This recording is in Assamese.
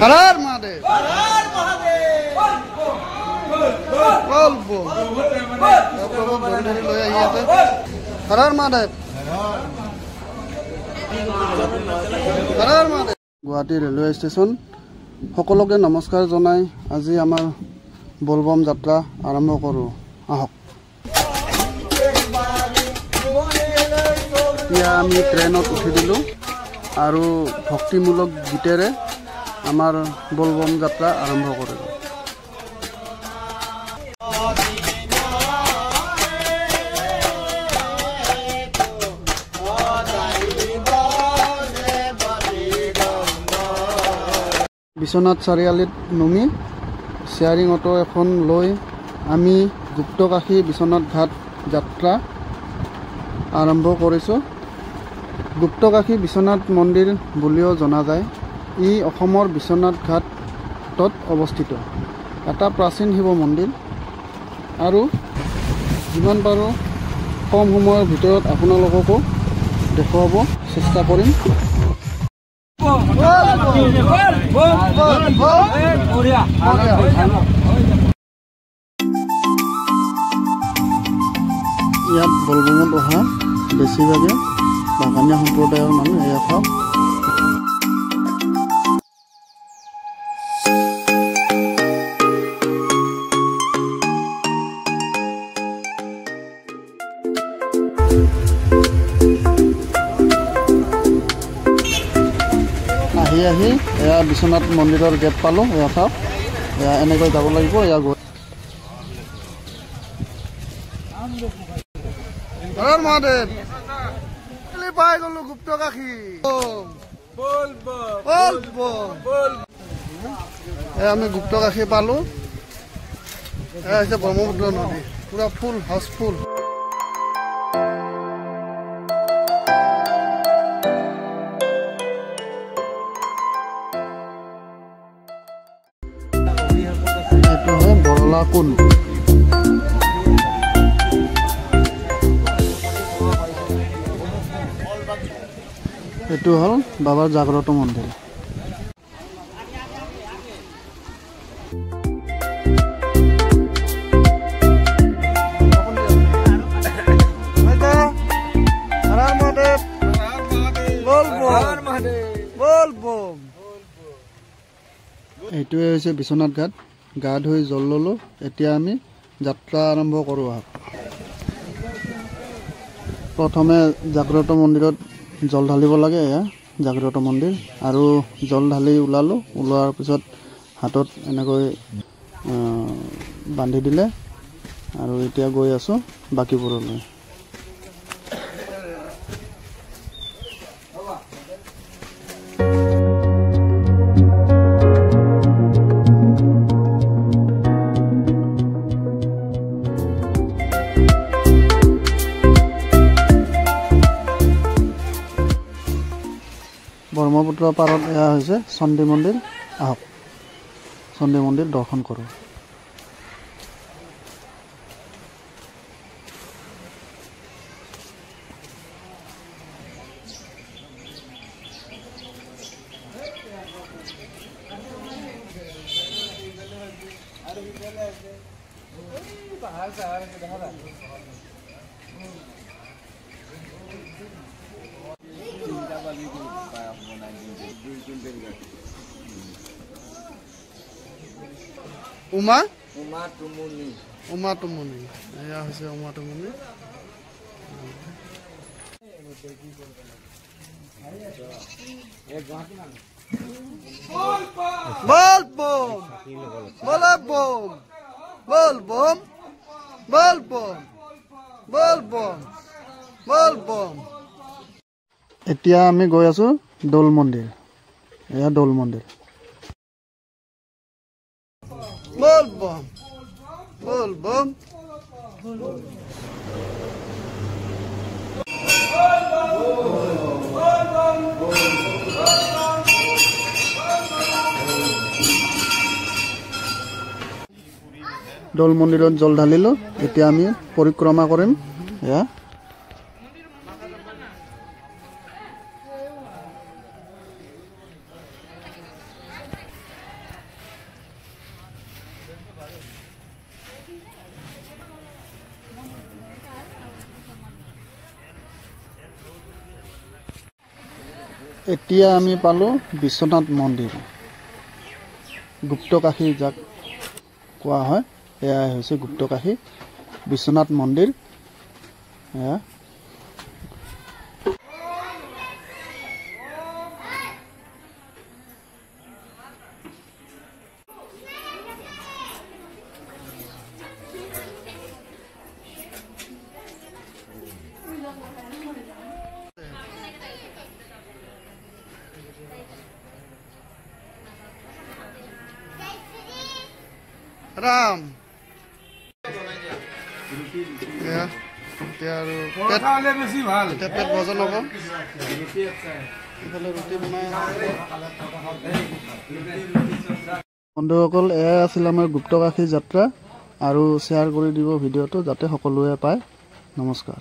হৰ মহাদেব বলবো লৈ আহি আছে হৰ মহাদেব গুৱাহাটী ৰেলৱে ষ্টেচন সকলোকে নমস্কাৰ জনাই আজি আমাৰ বলবম যাত্ৰা আৰম্ভ কৰোঁ আহক এতিয়া আমি ট্ৰেইনত উঠি দিলোঁ আৰু ভক্তিমূলক গীতেৰে আমাৰ বলবম যাত্ৰা আৰম্ভ কৰিলোঁ বিশ্বনাথ চাৰিআলিত নমি শ্বেয়াৰিং অটো এখন লৈ আমি গুপ্তকাশী বিশ্বনাথ ঘাট যাত্ৰা আৰম্ভ কৰিছোঁ গুপ্তকাশী বিশ্বনাথ মন্দিৰ বুলিও জনা যায় ই অসমৰ বিশ্বনাথ ঘাটত অৱস্থিত এটা প্ৰাচীন শিৱ মন্দিৰ আৰু যিমান পাৰোঁ কম সময়ৰ ভিতৰত আপোনালোককো দেখুৱাব চেষ্টা কৰিম ইয়াত বলবমত অহা বেছিভাগে বাগানীয়া সম্প্ৰদায়ৰ মানুহ এয়া খাওক আহি এয়া বিশ্বনাথ মন্দিৰৰ গেট পালোঁ এয়া চাওক এয়া এনেকৈ যাব লাগিব এয়া গৈ হৰ মহাদেৱ পাই গলো গুপ্তকাশী আমি গুপ্তকাশী পালোঁ এয়া হৈছে ব্ৰহ্মপুত্ৰ নদী পুৰা ফুল হাউচফুল কুণ্ড এইটো হ'ল বাবাৰ জাগ্ৰত মন্দিৰ এইটোৱে হৈছে বিশ্বনাথ ঘাট গা ধুই জল ললোঁ এতিয়া আমি যাত্ৰা আৰম্ভ কৰোঁ আহক প্ৰথমে জাগ্ৰত মন্দিৰত জল ঢালিব লাগে এয়া জাগ্ৰত মন্দিৰ আৰু জল ঢালি ওলালোঁ ওলোৱাৰ পিছত হাতত এনেকৈ বান্ধি দিলে আৰু এতিয়া গৈ আছোঁ বাকীবোৰলৈ ব্ৰহ্মপুত্ৰ পাৰত এয়া হৈছে চণ্ডী মন্দিৰ আহক চণ্ডী মন্দিৰ দৰ্শন কৰোঁ উমা টুমুনি এয়া হৈছে উমা টুমুনি এতিয়া আমি গৈ আছো দৌল মন্দিৰ এয়া দৌল মন্দিৰ বলবম দৌল মন্দিৰত জল ঢালিলোঁ এতিয়া আমি পৰিক্ৰমা কৰিম এয়া এতিয়া আমি পালোঁ বিশ্বনাথ মন্দিৰ, গুপ্তকাশী যাক কোৱা হয়, এয়াই হৈছে গুপ্তকাশী বিশ্বনাথ মন্দিৰ। এয়া ৰাম এতিয়া আৰু পেট ভজন হ'ব। ইফালে ৰুটি বনাই বন্ধুসকল, এয়াই আছিল আমাৰ গুপ্তকাশী যাত্ৰা। আৰু শ্বেয়াৰ কৰি দিব ভিডিঅ'টো যাতে সকলোৱে পায়। নমস্কাৰ।